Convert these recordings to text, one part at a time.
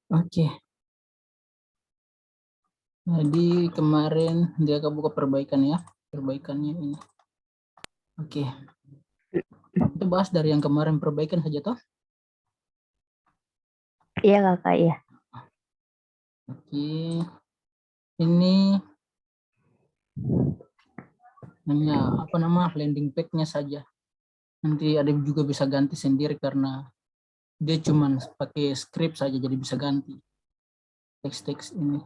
Oke. Jadi kemarin dia buka perbaikan ya. Perbaikannya ini. Oke. Kita bahas dari yang kemarin perbaikan saja toh. Iya kakak, iya. Oke. Ini hanya apa nama landing page-nya saja. Nanti ada juga bisa ganti sendiri karena dia cuma pakai script saja jadi bisa ganti teks-teks ini.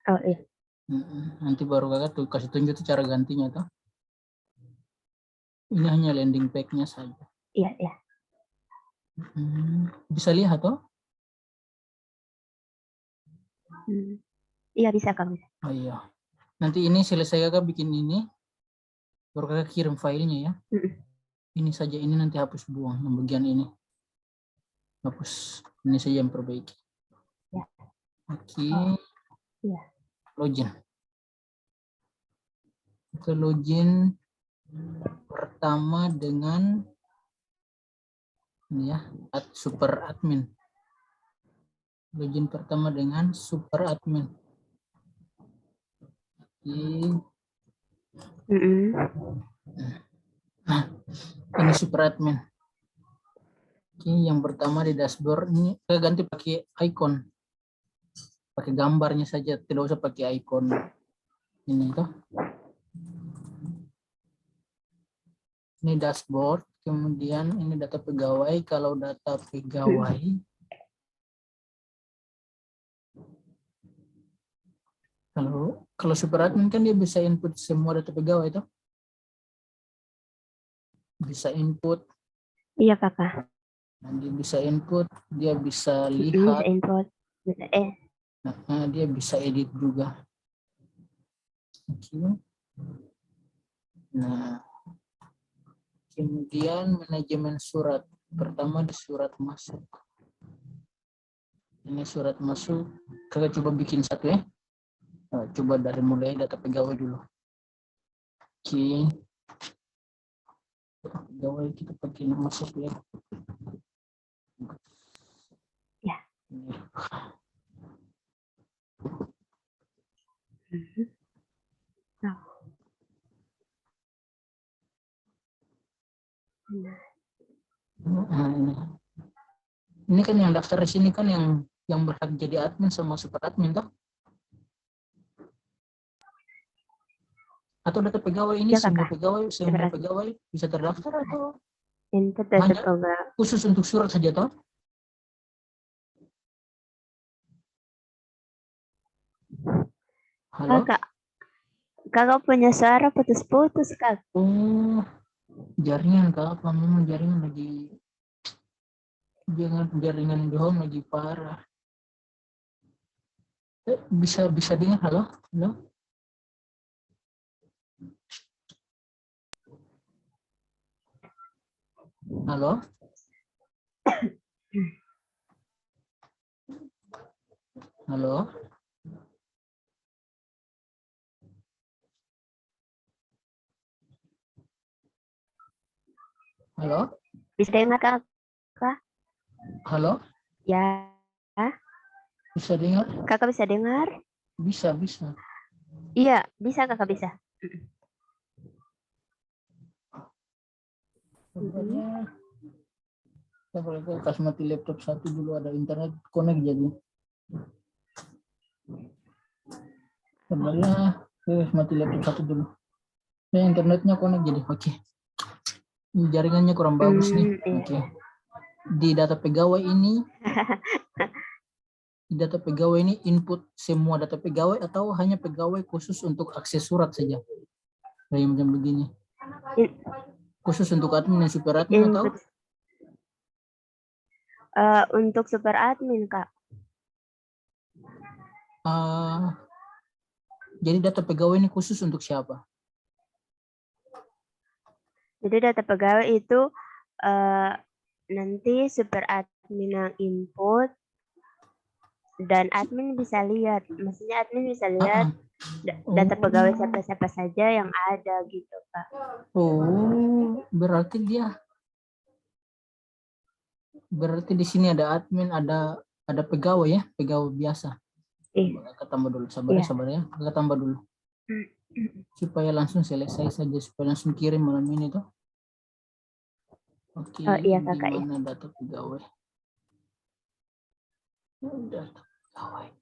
Oh iya. Nanti baru kakak tuh kasih tunjuk tuh cara gantinya toh. Ini hanya landing page-nya saja. Iya, iya. Bisa lihat toh? Iya bisa kak. Bisa. Oh iya. Nanti ini selesai kakak bikin ini, baru kakak kirim filenya ya. Ini saja, ini nanti hapus buang yang bagian ini. Hapus ini saja yang perbaiki. Ya. Oke. Iya. Login. Kita login pertama dengan ini ya, super admin. Login pertama dengan super admin. Oke. Nah, ini super admin. Oke, yang pertama di dashboard ini kita ganti pakai icon. Pakai gambarnya saja, tidak usah pakai icon ini toh. Ini dashboard, kemudian ini data pegawai. Kalau data pegawai kalau super admin kan dia bisa input semua data pegawai toh. Bisa input. Iya kakak. Dia bisa input, dia bisa lihat. Bisa input, bisa Dia bisa edit juga. Oke. Nah, kemudian manajemen surat. Pertama di surat masuk. Ini surat masuk. Kita coba bikin satu ya. Nah, coba dari mulai data pegawai dulu. Oke. Pegawai kita pakai nama masuk ya. Ya. Ini kan yang daftar di sini kan yang berhak jadi admin sama super admin toh? Atau data pegawai ini Ya, semua kakak. pegawai bisa terdaftar atau Input data hanya pegawai. khusus untuk surat saja toh? Halo? Kakak punya suara putus-putus kak. Oh, jaringan kak, apa memang jaringan lagi jaringan di home lagi parah. Bisa dengar halo? Halo? Halo? Halo? Halo? Bisa dengar kakak? Halo? Ya. Bisa dengar? Kakak bisa dengar? Bisa. Iya, bisa kakak bisa. Sebenarnya saya boleh kasih mati laptop satu dulu, ada internet connect jadi. Sebenarnya saya mati laptop satu dulu. Internetnya connect jadi. Oke. Jaringannya kurang bagus nih. Oke. Di data pegawai ini input semua data pegawai atau hanya pegawai khusus untuk akses surat saja? Kayak macam begini. Khusus untuk admin dan super admin atau? Untuk super admin kak. Jadi data pegawai ini khusus untuk siapa? Jadi data pegawai itu nanti super admin yang input dan admin bisa lihat. Maksudnya admin bisa lihat data pegawai siapa saja yang ada gitu kak. Oh, berarti di sini ada admin, ada ada pegawai ya, pegawai biasa. Kakak tambah dulu, sabar ya, kakak tambah dulu. Supaya langsung selesai saja, supaya langsung kirim malam ini tuh. Oke, Iya, Kakak, ya. gimana data pegawai? Data pegawai.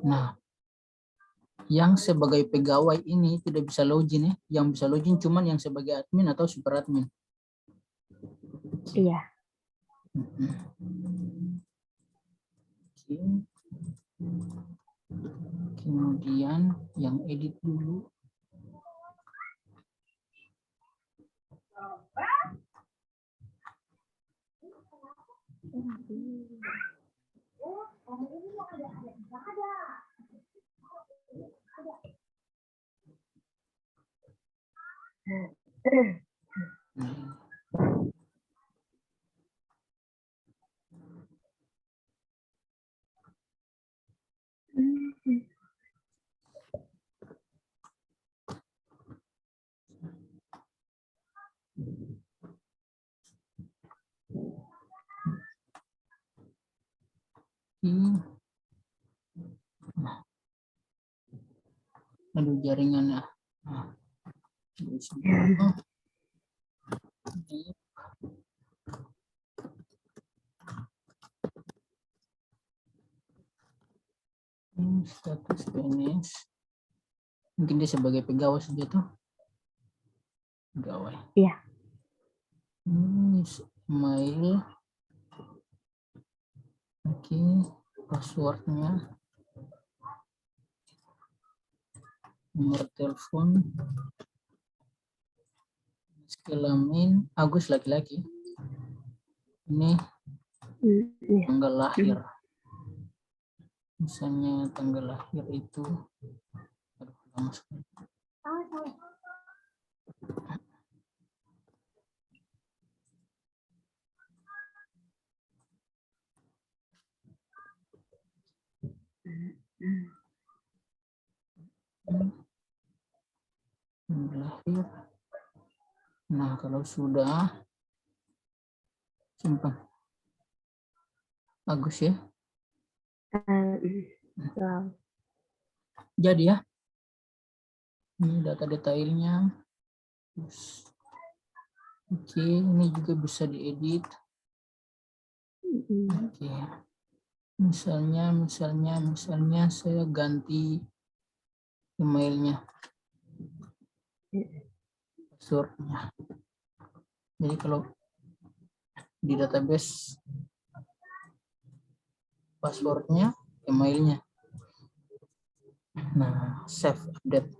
Nah, yang sebagai pegawai ini tidak bisa login ya. Yang bisa login cuman yang sebagai admin atau super admin. Iya. Oke. Kemudian yang edit dulu. Aduh, jaringannya. Status PNS. Mungkin dia sebagai pegawai saja tuh. Pegawai. Iya. Email. Oke, passwordnya. Nomor telepon. Kelamin Agus laki-laki. Ini tanggal lahir. Misalnya tanggal lahir itu, aduh, lama sekali. Tanggal lahir. Nah, kalau sudah simpan Agus ya. Jadi ya, ini data detailnya. Oke, ini juga bisa diedit. Oke, misalnya saya ganti emailnya, passwordnya. Jadi kalau di database passwordnya, emailnya. Nah, save update.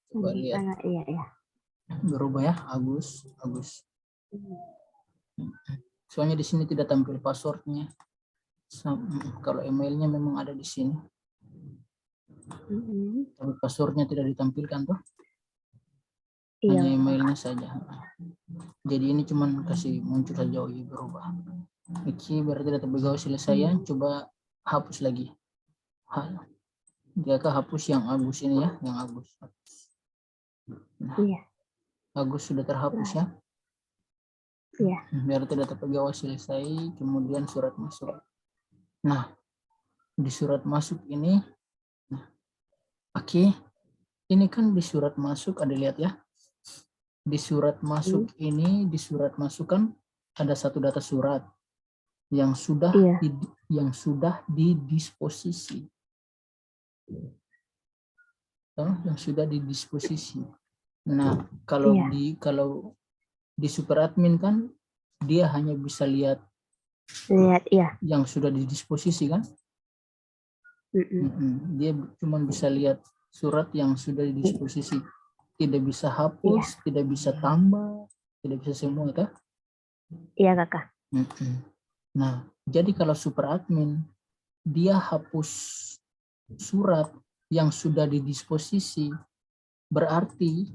Coba lihat. Iya. Berubah ya, Agus. Soalnya di sini tidak tampil passwordnya. Kalau emailnya memang ada di sini. Tapi passwordnya tidak ditampilkan tuh. Hanya emailnya saja. Jadi ini cuman kasih muncul saja, berubah. Oke, berarti data pegawai selesai ya. Coba hapus lagi. Dia hapus yang Agus ini ya, yang Agus. Nah, Agus sudah terhapus ya. Iya. Berarti data pegawai selesai, kemudian surat masuk. Nah, di surat masuk ini, oke, ini kan di surat masuk, ada lihat ya. Di surat masuk ini, di surat masuk kan ada satu data surat yang sudah didisposisi. Yang sudah didisposisi. Nah, kalau di super admin kan dia hanya bisa lihat yang sudah didisposisi kan. Dia cuma bisa lihat surat yang sudah didisposisi, tidak bisa hapus, tidak bisa tambah, tidak bisa semua kan. Iya, Kakak. Nah, jadi kalau super admin dia hapus surat yang sudah didisposisi, berarti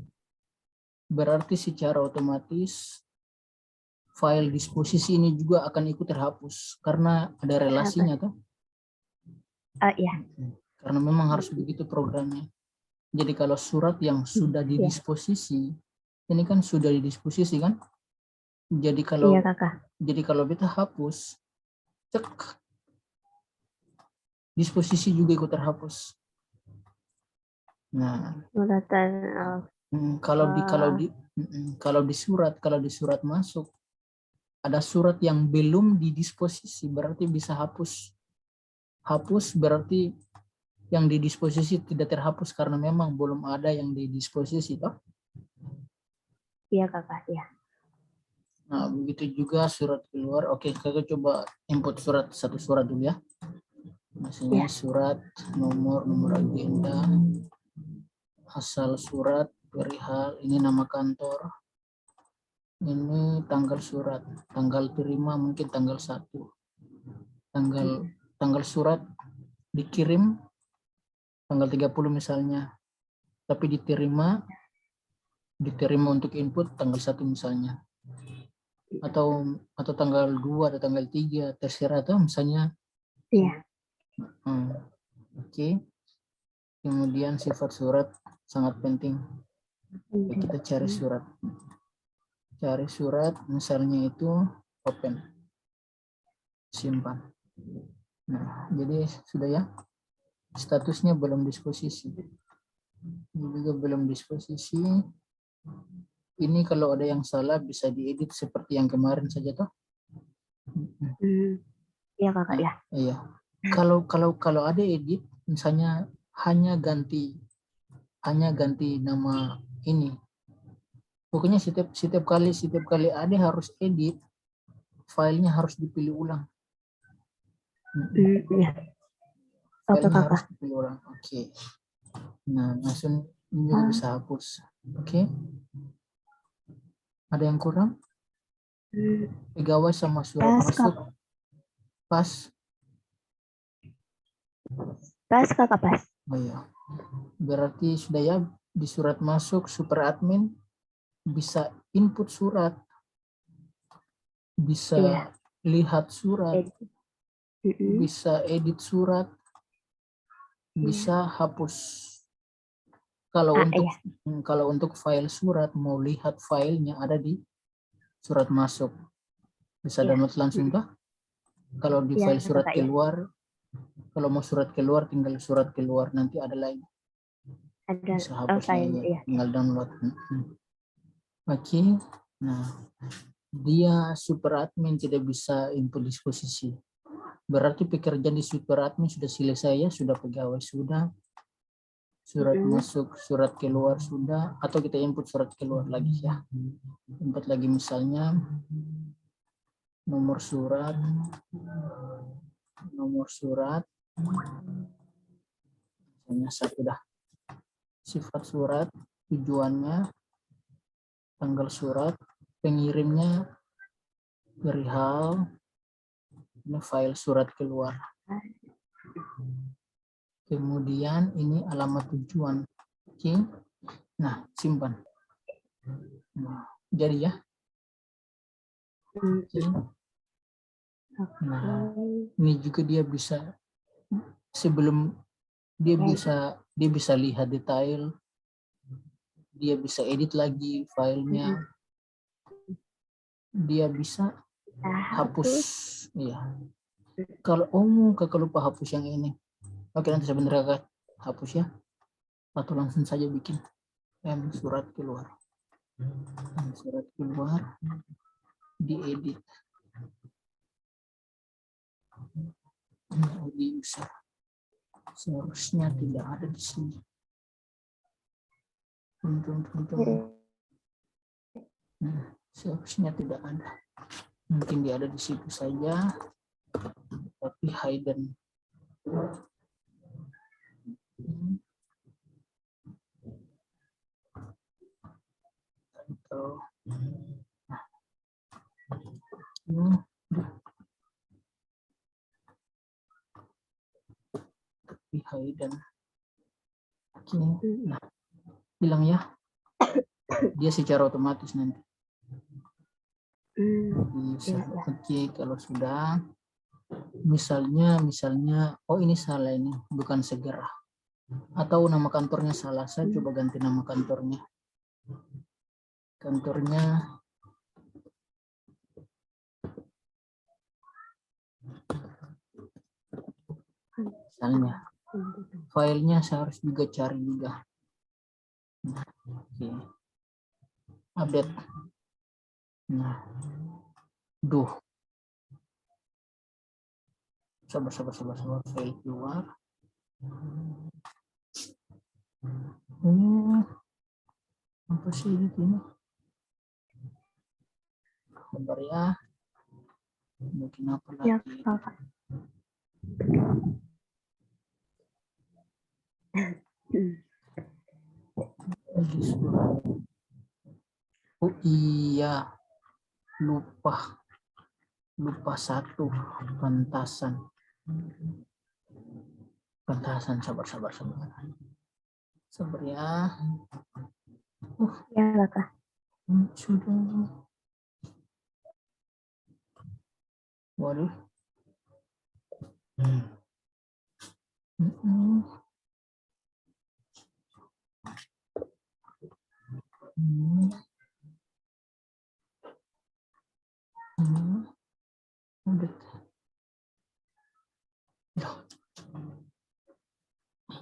secara otomatis file disposisi ini juga akan ikut terhapus karena ada relasinya tuh. Ya. Karena memang harus begitu programnya. Jadi kalau surat yang sudah didisposisi, ini kan sudah didisposisi kan? Jadi kalau Iya, Kakak. jadi kalau beta hapus, cek disposisi juga ikut terhapus. Nah, kalau di surat masuk ada surat yang belum didisposisi berarti bisa hapus. Hapus berarti yang didisposisi tidak terhapus karena memang belum ada yang didisposisi toh. Iya, Kakak, ya. Nah, begitu juga surat keluar. Oke, Kakak coba input satu surat dulu ya. Maksudnya surat nomor agenda, asal surat, perihal, ini nama kantor, ini tanggal surat, tanggal terima mungkin tanggal 1, tanggal surat dikirim tanggal 30 misalnya, tapi diterima untuk input tanggal 1 misalnya, atau tanggal 2 atau tanggal 3 terserah atau misalnya. Iya. Oke. Kemudian sifat surat sangat penting. Kita cari surat misalnya itu open, simpan. Nah, jadi sudah ya, statusnya belum disposisi. Ini juga belum disposisi. Ini kalau ada yang salah bisa diedit seperti yang kemarin saja toh. Iya, Kakak, ya. Iya. Kalau ada edit misalnya hanya ganti nama ini. Pokoknya setiap kali ada harus edit, filenya harus dipilih ulang. Iya. Filenya harus dipilih ulang. Oke. Nah, langsung ini juga bisa hapus. Oke. Ada yang kurang? Pegawai sama surat masuk. Pas. Pas, Kakak, pas. Oh iya. Berarti sudah ya, di surat masuk super admin bisa input surat, bisa lihat surat, bisa edit surat, bisa hapus. Kalau untuk file surat, mau lihat filenya ada di surat masuk, bisa download langsung kah? Kalau di file surat keluar, kalau mau surat keluar tinggal surat keluar, nanti ada lagi. Bisa hapus lagi, tinggal download. Oke. Nah, dia super admin tidak bisa input disposisi. Berarti pekerjaan di super admin sudah selesai ya, sudah pegawai sudah, surat masuk, surat keluar sudah, atau kita input surat keluar lagi ya. Input lagi misalnya nomor surat, misalnya satu dah. Sifat surat, tujuannya, tanggal surat, pengirimnya, perihal, ini file surat keluar. Kemudian ini alamat tujuan. Oke. Nah, simpan. Nah, jadi ya. Nah, ini juga dia bisa sebelum dia bisa lihat detail, dia bisa edit lagi filenya, dia bisa hapus. Iya. Kalau kakak lupa hapus yang ini. Oke, nanti sebentar kakak hapus ya. Atau langsung saja bikin surat keluar. Surat keluar, diedit. Di user. Seharusnya tidak ada di sini. Seharusnya tidak ada. Mungkin dia ada di situ saja, tapi hidden. Tapi hidden. Nah, bilang ya, dia secara otomatis nanti. Bisa. Bisa. Oke, kalau sudah, misalnya, oh ini salah ini, bukan segera. Atau nama kantornya salah, saya coba ganti nama kantornya. Kantornya misalnya filenya saya harus juga cari juga. Oke. Update. Nah, sabar, file keluar. Apa sih ini? Sabar ya. Mungkin apa lagi? Ya, Kakak. Oh iya, lupa satu, pentasan, sabar ya. Ya, Kakak. Sudah. Waduh.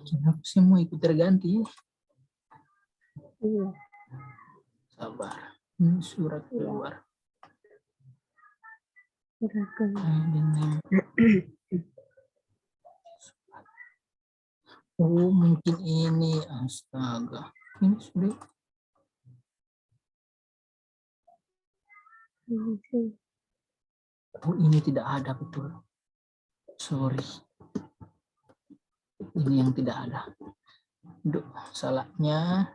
Kenapa sih mau ikut terganti? Iya. Sabar. Surat keluar. Surat keluar. Oh, mungkin ini. Astaga. Ini sudah. Oh, ini tidak ada, betul. Sorry. Ini yang tidak ada. Duh, salahnya.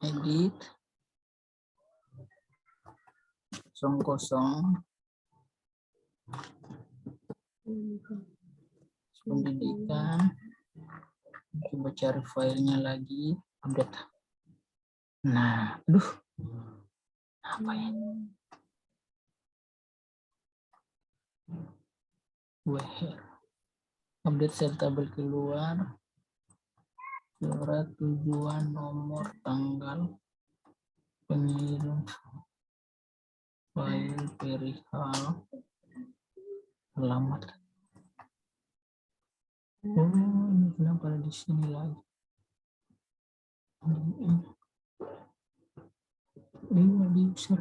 Edit. 00. Pendidikan. Coba cari filenya lagi. Update. Nah, aduh. Apa ini? Where? Update set tabel keluar. Surat tujuan, nomor, tanggal, pengirim, file, perihal, alamat. Oh, ini kenapa ada di sini lagi? Ini di user.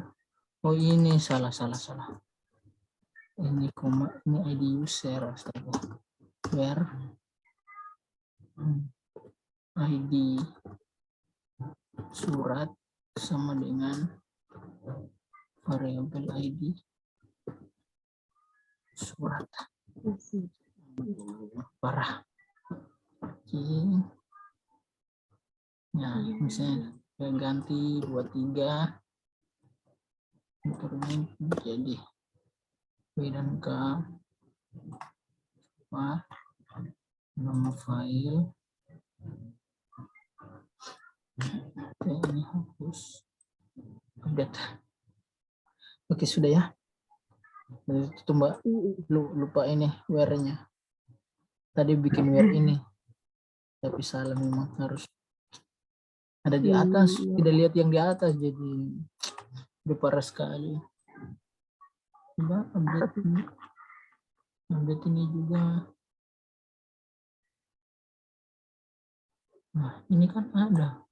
Oh, ini salah. Ini ini ID user, astaga. Where? ID surat sama dengan variabel ID surat. Parah. Oke. Nah, misalnya saya ganti 23 internet jadi B dan K nama file ini hapus update. Oke, sudah ya. Itu Mbak, lupa ini where-nya. Tadi bikin where ini tapi salah, memang harus ada di atas. Tidak lihat yang di atas, jadi udah parah sekali. Coba update ini juga. Nah, ini kan ada.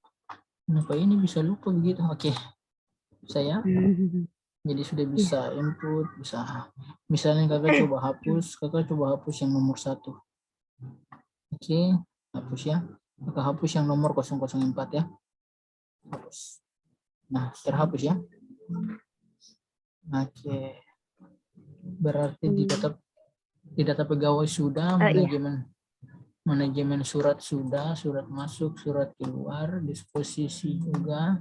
Kenapa ini bisa lupa begitu? Oke, saya jadi sudah bisa input, bisa. Misalnya kakak coba hapus yang nomor 1. Oke, hapus ya. Kakak hapus yang nomor 004 ya. Hapus. Nah, terhapus ya. Oke. Berarti di data pegawai sudah, manajemen surat sudah, surat masuk, surat keluar, disposisi juga.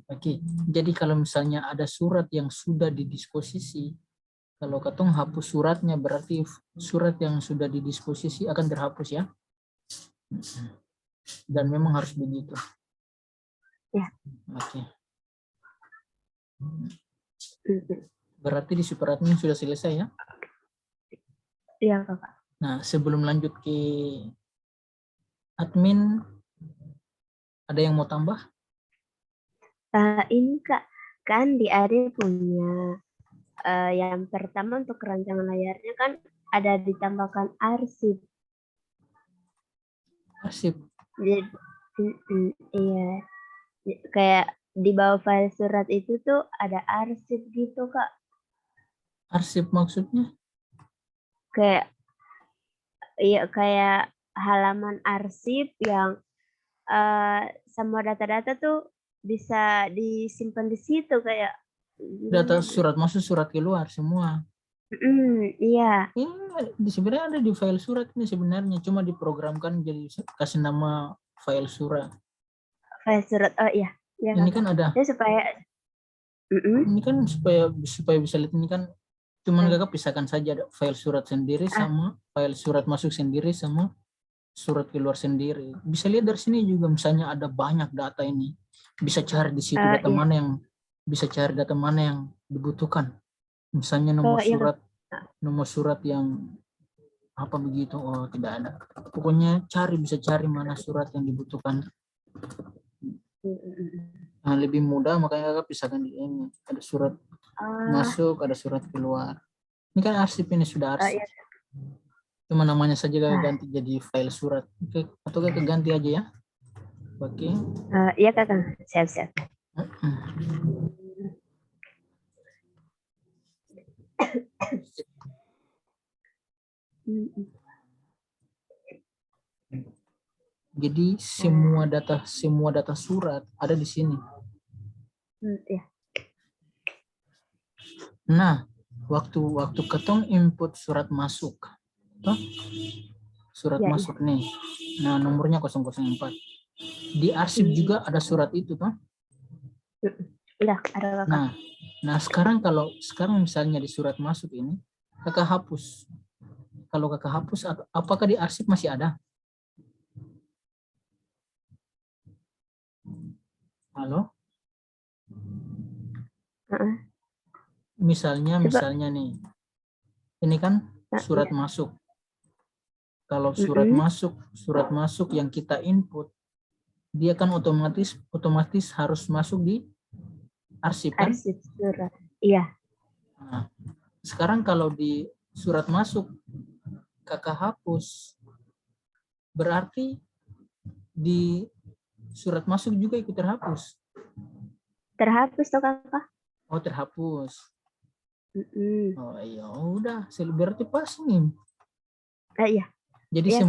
Oke, jadi kalau misalnya ada surat yang sudah didisposisi, kalau katong hapus suratnya, berarti surat yang sudah didisposisi akan terhapus ya. Dan memang harus begitu. Ya. Oke. Berarti di super admin sudah selesai ya. Iya kakak. Nah, sebelum lanjut ke admin, ada yang mau tambah? Ini kak, kan di AD punya yang pertama untuk rancangan layarnya kan ada ditambahkan arsip. Arsip. Jadi, iya, kayak di bawah file surat itu tuh ada arsip gitu kak. Arsip maksudnya? Kayak, iya kayak halaman arsip yang semua data-data tuh bisa disimpan di situ kayak. Data surat masuk, surat keluar semua. Iya. Ini sebenarnya ada di file surat ini sebenarnya, cuma diprogramkan jadi kasih nama file surat. File surat, oh iya. Ya, Ini kan ada. ya supaya. Ini kan supaya bisa lihat ini kan, cuman kakak pisahkan saja ada file surat sendiri sama file surat masuk sendiri sama surat keluar sendiri. Bisa lihat dari sini juga misalnya ada banyak data ini. Bisa cari di situ data Iya. mana yang bisa cari data mana yang dibutuhkan. Misalnya nomor surat yang apa begitu, oh tidak ada. Pokoknya bisa cari mana surat yang dibutuhkan. Nah, lebih mudah makanya kakak pisahkan di ini. Ada surat masuk, ada surat keluar. Ini kan arsip, ini sudah arsip. Iya. Cuma namanya saja kakak ganti jadi file surat. Oke, atau kakak ganti aja ya. Oke. Iya kakak, siap-siap. Jadi semua data surat ada di sini. Iya. Nah, waktu ketong input surat masuk, toh? Surat Ya, masuk nih. Nah, nomornya 004. Di arsip juga ada surat itu, toh? Udah, ada kakak. Nah, sekarang misalnya di surat masuk ini, kakak hapus. Kalau kakak hapus, apakah di arsip masih ada? Halo? Misalnya nih, ini kan surat masuk. Kalau surat masuk yang kita input, dia kan otomatis harus masuk di arsip kan? Arsip surat. Iya. Nah, sekarang kalau di surat masuk kakak hapus, berarti di surat masuk juga ikut terhapus. Terhapus toh kakak? Oh, terhapus. Oh iya, udah, berarti pas nih. Iya. Jadi iya,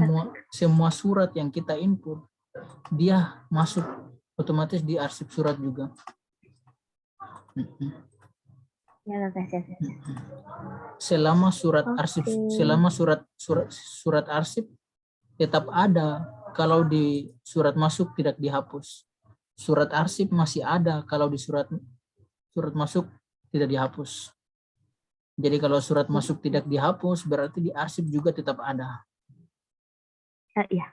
semua surat yang kita input, dia masuk otomatis di arsip surat juga. Ya kakak, siap. Selama surat arsip, surat arsip tetap ada kalau di surat masuk tidak dihapus. Surat arsip masih ada kalau di surat masuk tidak dihapus. Jadi kalau surat masuk tidak dihapus, berarti di arsip juga tetap ada. Iya.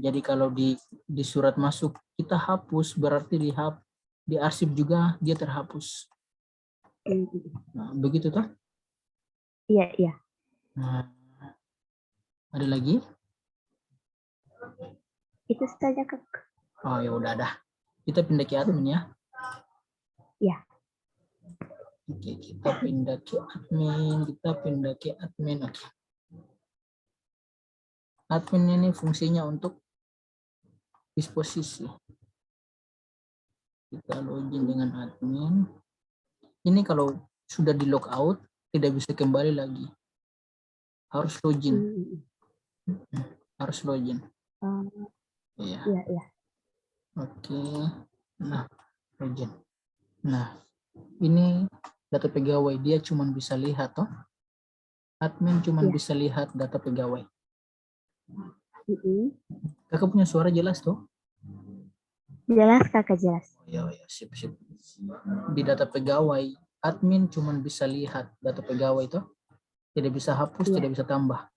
Jadi kalau di surat masuk kita hapus, berarti di arsip juga dia terhapus. Nah, begitu toh? Iya. Nah, ada lagi? Itu saja kak. Oh ya udah dah. Kita pindah ke admin ya. Iya. Oke, kita pindah ke admin. Oke. Admin ini fungsinya untuk disposisi. Kita login dengan admin. Ini kalau sudah di logout tidak bisa kembali lagi. Harus login. Harus login. Iya. Oke. Nah, login. Nah, ini data pegawai, dia cuma bisa lihat toh. Admin cuma bisa lihat data pegawai. Kakak punya suara jelas toh? Jelas kakak, jelas. Oh ya, sip. Di data pegawai, admin cuma bisa lihat data pegawai toh. Tidak bisa hapus, tidak bisa tambah.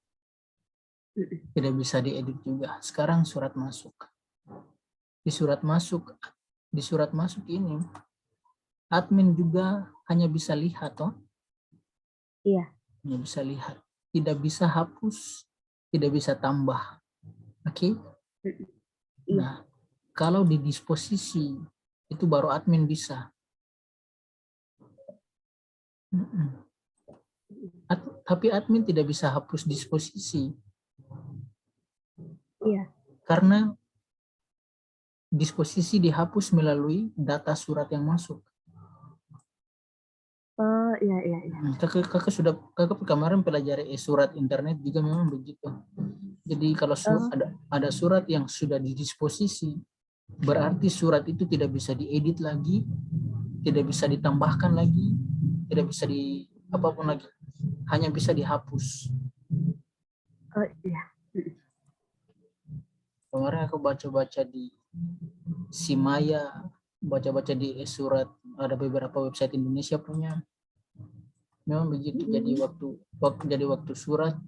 Tidak bisa diedit juga. Sekarang surat masuk. Di surat masuk ini admin juga hanya bisa lihat toh. Iya. Hanya bisa lihat, tidak bisa hapus, tidak bisa tambah. Oke? Iya. Nah, kalau di disposisi itu baru admin bisa. Tapi admin tidak bisa hapus disposisi. Iya. Karena disposisi dihapus melalui data surat yang masuk. Oh, iya. Kakak kemarin pelajari surat internet juga memang begitu. Jadi kalau ada surat yang sudah didisposisi, berarti surat itu tidak bisa diedit lagi, tidak bisa ditambahkan lagi, tidak bisa di apapun lagi, hanya bisa dihapus. Oh, iya. Kemarin aku baca-baca di Simaya, baca-baca di surat, ada beberapa website Indonesia punya. Memang begitu. Jadi waktu surat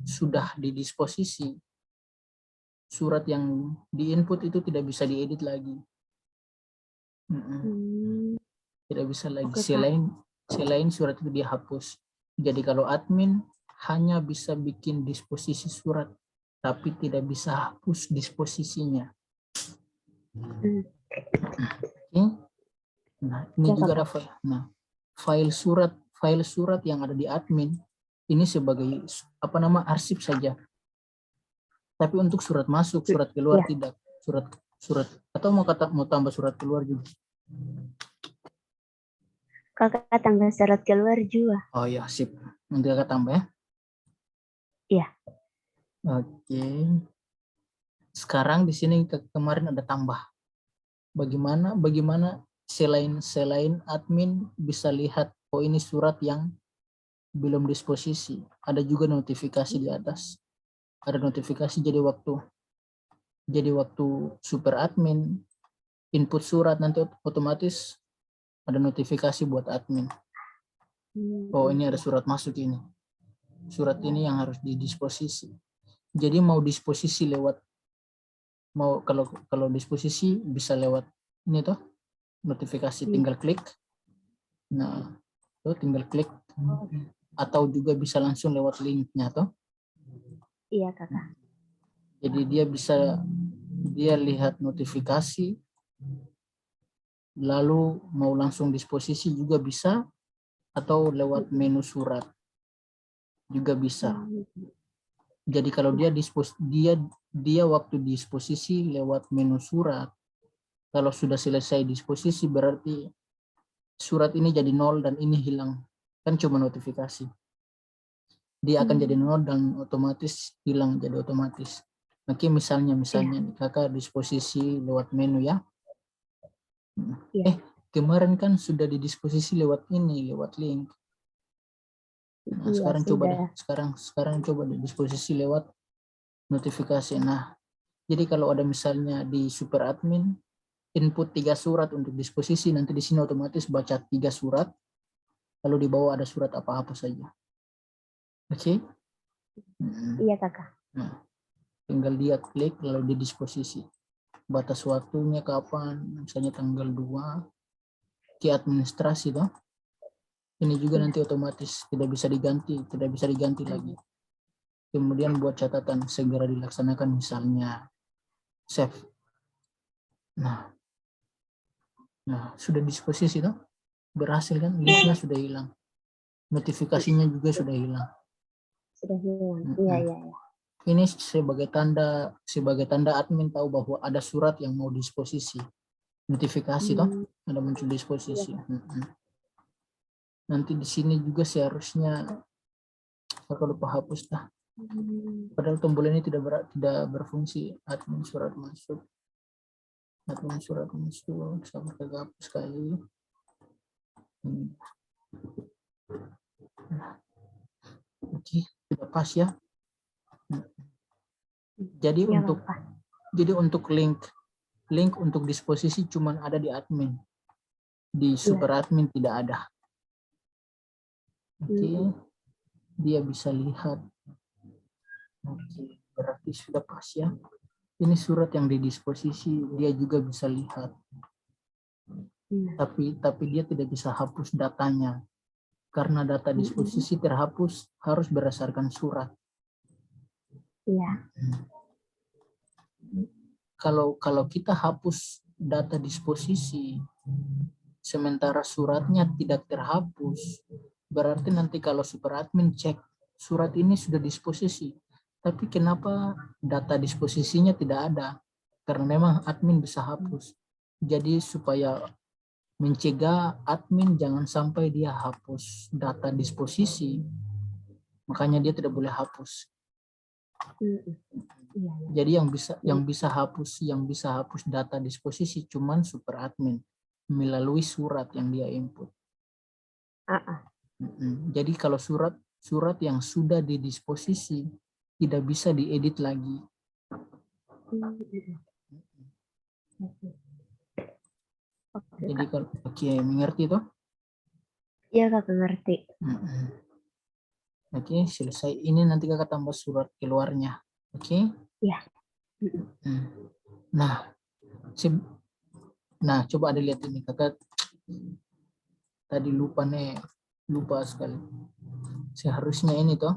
sudah didisposisi, surat yang diinput itu tidak bisa diedit lagi. Tidak bisa lagi. Selain surat itu dihapus. Jadi kalau admin hanya bisa bikin disposisi surat, tapi tidak bisa hapus disposisinya. Nah, ini juga ada file. Nah, file surat yang ada di admin ini sebagai arsip saja. Tapi untuk surat masuk, surat keluar tidak. Surat atau mau tambah surat keluar juga. Kakak tambah surat keluar juga. Oh ya, sip. Nanti kakak tambah ya. Iya. Oke. Sekarang di sini kemarin ada tambah. Bagaimana selain admin bisa lihat ini surat yang belum disposisi. Ada juga notifikasi di atas. Ada notifikasi jadi waktu super admin input surat nanti otomatis ada notifikasi buat admin. Oh, ini ada surat masuk ini. Surat ini yang harus didisposisi. Jadi mau disposisi lewat kalau disposisi bisa lewat ini toh notifikasi, tinggal klik. Nah, tuh tinggal klik atau juga bisa langsung lewat linknya toh. Iya, Kakak. Jadi dia lihat notifikasi, lalu mau langsung disposisi juga bisa, atau lewat menu surat juga bisa. Jadi kalau dia waktu disposisi lewat menu surat, kalau sudah selesai disposisi berarti surat ini jadi 0 dan ini hilang. Kan cuma notifikasi. Dia akan jadi 0 dan otomatis hilang, jadi otomatis. Oke, misalnya kakak disposisi lewat menu ya. Kemarin kan sudah didisposisi lewat link. Nah, sekarang coba deh, sekarang coba didisposisi lewat notifikasi. Nah, jadi kalau ada misalnya di super admin input 3 surat untuk disposisi, nanti di sini otomatis baca 3 surat, lalu di bawah ada surat apa-apa saja. Oke? Iya, Kakak. Nah, tinggal dia klik lalu didisposisi. Batas waktunya kapan, misalnya tanggal 2, ke administrasi toh. Ini juga nanti otomatis tidak bisa diganti lagi. Kemudian buat catatan segera dilaksanakan, misalnya save. Nah sudah disposisi toh, berhasil kan, linknya sudah hilang, notifikasinya juga sudah hilang. Iya. Ini sebagai tanda admin tahu bahwa ada surat yang mau disposisi, notifikasi toh, ada muncul disposisi. Nanti di sini juga seharusnya aku lupa hapus dah. Padahal tombol ini tidak berfungsi. Admin surat masuk sama kehapus sekali. Oke, sudah pas ya. Jadi untuk link untuk disposisi cuman ada di admin. Di super admin tidak ada. Oke. Dia bisa lihat. Oke, berarti sudah pas ya. Ini surat yang didisposisi, dia juga bisa lihat. Iya. tapi dia tidak bisa hapus datanya karena data disposisi terhapus harus berdasarkan surat. Iya. Kalau kita hapus data disposisi sementara suratnya tidak terhapus, berarti nanti kalau super admin cek surat ini sudah disposisi, tapi kenapa data disposisinya tidak ada? Karena memang admin bisa hapus. Jadi supaya mencegah admin jangan sampai dia hapus data disposisi, makanya dia tidak boleh hapus. Iya. Jadi yang bisa hapus data disposisi cuman super admin melalui surat yang dia input. Jadi kalau surat yang sudah didisposisi tidak bisa diedit lagi. Jadi kalau mengerti toh? Iya, Kakak ngerti. Oke, selesai. Ini nanti kakak tambah surat keluarnya. Oke? Iya. Nah, coba ada lihat ini kakak. Tadi lupa sekali. Seharusnya ini toh.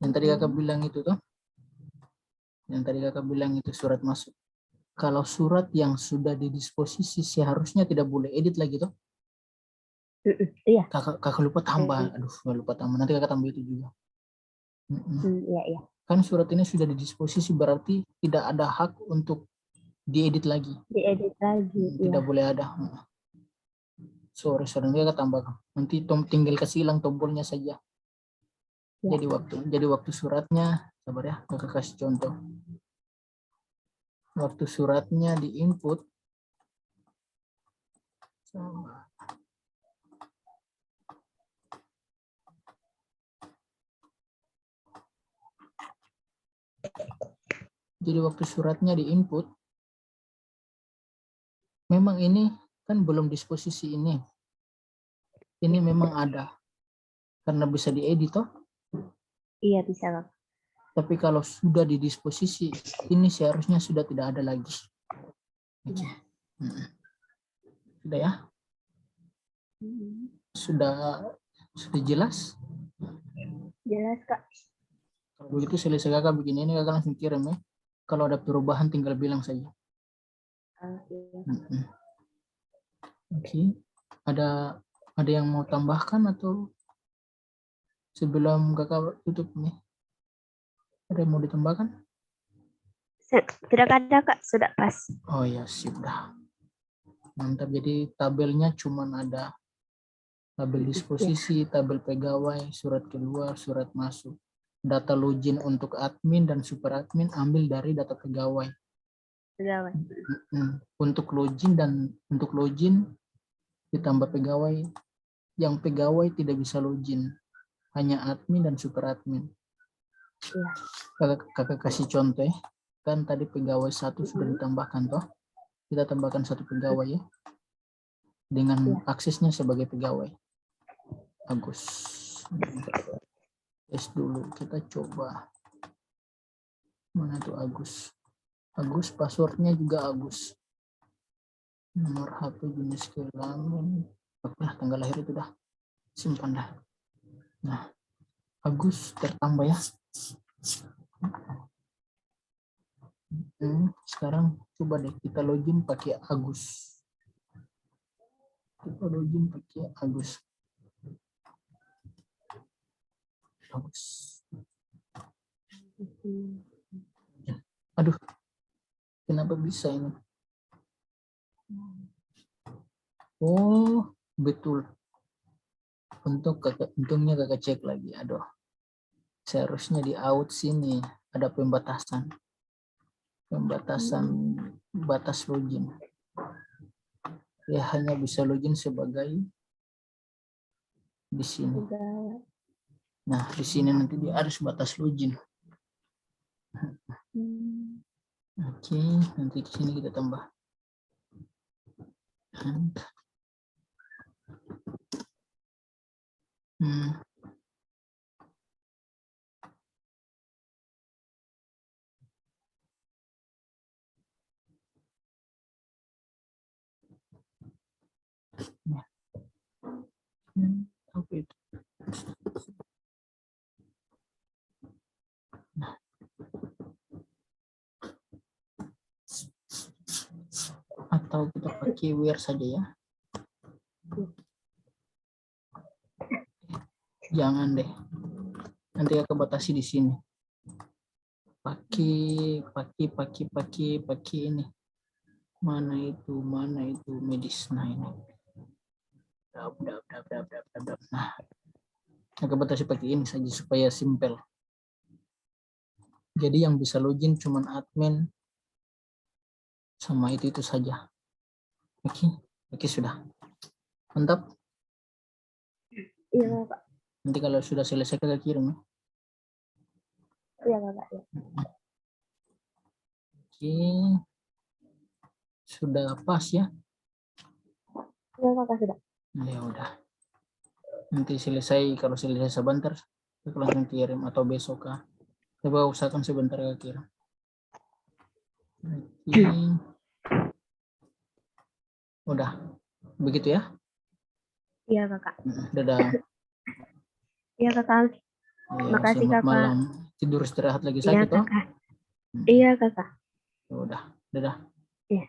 Yang tadi kakak bilang itu toh. Yang tadi kakak bilang itu surat masuk. Kalau surat yang sudah didisposisi seharusnya tidak boleh edit lagi toh. Iya. Kakak lupa tambah. Aduh, lupa tambah. Nanti kakak tambah itu juga. Iya. Kan surat ini sudah didisposisi berarti tidak ada hak untuk diedit lagi. Diedit lagi. Tidak boleh ada. Sorry, dia kakak tambah. Nanti tinggal kasih hilang tombolnya saja. Ya. Jadi waktu suratnya, sabar ya, kakak kasih contoh. Waktu suratnya di input, memang ini kan belum disposisi ini. Ini memang ada. Karena bisa diedit toh? Iya, bisa, Kak. Tapi kalau sudah didisposisi, ini seharusnya sudah tidak ada lagi. Oke. Sudah ya? Sudah jelas? Jelas, Kak. Kalau begitu selesai kakak bikin ini, kakak langsung kirim ya. Kalau ada perubahan tinggal bilang saja. Oke. Ada yang mau tambahkan atau sebelum kakak tutup nih? Ada yang mau ditambahkan? Tidak ada, Kak. Sudah pas. Oh ya, sudah. Mantap. Jadi tabelnya cuma ada tabel disposisi, tabel pegawai, surat keluar, surat masuk. Data login untuk admin dan super admin ambil dari data pegawai. Untuk login ditambah pegawai. Yang pegawai tidak bisa login, hanya admin dan super admin. Kakak kasih contoh ya. Kan tadi pegawai satu sudah ditambahkan toh. Kita tambahkan satu pegawai ya. Dengan aksesnya sebagai pegawai. Agus. Tes dulu, kita coba. Mana tuh Agus? Agus, passwordnya juga Agus. Nomor HP, jenis kelamin. Oke, tanggal lahir itu dah. Simpan dah. Nah, Agus tertambah ya. Sekarang coba deh kita login pakai Agus. Kita login pakai Agus. Aduh, kenapa bisa ini? Oh, betul. Untungnya kakak cek lagi. Aduh, seharusnya di out sini ada pembatasan batas login. Ya hanya bisa login sebagai di sini. Nah, di sini nanti dia harus batas login. Oke, nanti di sini kita tambah. atau kita pakai where saja ya. Jangan deh. Nanti aku batasi di sini. Pakai ini. Mana itu medis. Nah ini. Nah, aku batasi pakai ini saja supaya simple. Jadi yang bisa login cuman admin sama itu saja. Oke sudah. Mantap. Iya Kak. Nanti kalau sudah selesai kita kirim. Iya Kak. Ya. Oke. Sudah pas ya? Iya Kak sudah. Nah, ya udah. Nanti selesai, kalau selesai sebentar, aku langsung kirim atau besok kah? Coba usahakan sebentar ya kirim. Oke. Udah. Begitu ya? Iya Kakak. Dadah. Iya Kakak. Ya, Makasih selamat Kakak. malam. Tidur istirahat lagi Iya sakit toh? Kakak. Iya Kakak. Udah. Dadah. Iya.